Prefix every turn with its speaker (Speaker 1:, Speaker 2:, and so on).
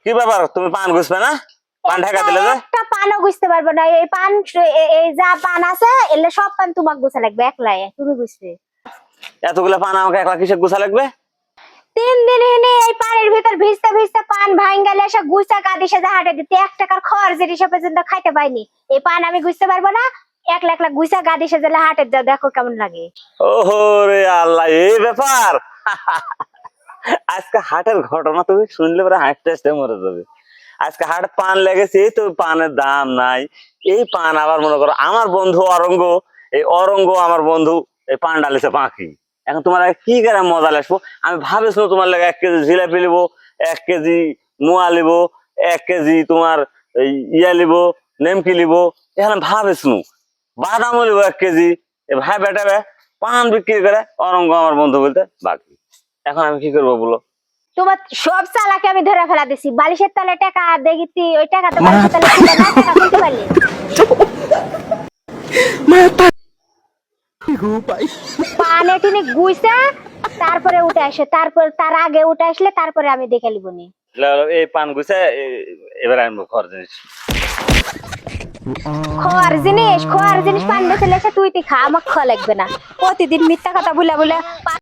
Speaker 1: কি ব্যাপার তুমি পান গুছবে না? পান ঢাকা দিলে যে
Speaker 2: একটা পানও গুছতে পারবো না। এই পান এই যা পান আছে এলে সব পান তোমাকে গুছা লাগবে একলাই, তুমি গুছবে।
Speaker 1: এতগুলো পান আমাকে একলা কিসে গুছা লাগবে?
Speaker 2: 3 দিন এনে এই পানির ভিতর ভিজতে ভিজতে পান ভাঙ গেলে এসে গুছা কাঁদি সে হাটে দিতে 1 টাকার খরচ হিসেবে পর্যন্ত খাইতে পাইনি। এই পান আমি গুছতে পারবো না, একলা একলা গুছা গাদি সে হাটে যাও, দেখো কেমন লাগে।
Speaker 1: ওহো রে আল্লাহ, এই ব্যাপার। আজকে হাটের ঘটনা তুমি শুনলে পরে হাঁটতে হাঁটতে মরে যাবে। আজকে হাটে পান লেগেছে, তো পানের দাম নাই। এই পান আবার মনে করো আমার বন্ধু অরঙ্গ, এই অরঙ্গ আমার বন্ধু এই পান ডালিছে বাকি। এখন তোমার কি করে মজা লাগবো, আমি ভাবেছিল তোমার লাগে 1 কেজি জিলাপি লিবো, 1 কেজি মোয়া লিবো, 1 কেজি তোমার ইয়া লিবো, নেমকি লিবো। এখানে ভাবেছিল বাদামও লিবো 1 কেজি। ভাই বেটা পান বিক্রি করে অরঙ্গ আমার বন্ধু বলতে বাকি। এখন আমি কি করবো বলো?
Speaker 2: তোমার সব চালাকে আমি ধরে ফেলা দিছি। বালিশের তলে টাকা দেখিতি, ওই টাকা তো বালিশের তলে ছিল না, টাকা খুলতে পারলি। পানে টিনে গুইছা তারপরে উঠে আসে, তারপর তার আগে উঠে আসলে তারপরে আমি দেখে লিবনি।
Speaker 1: এই পান গুছে এবার আনবো খর জিনিস।
Speaker 2: খোয়ার জিনিস পান বেছে লেসে তুই খা, আমার খাওয়া লাগবে না। প্রতিদিন মিথ্যা কথা বলে বলে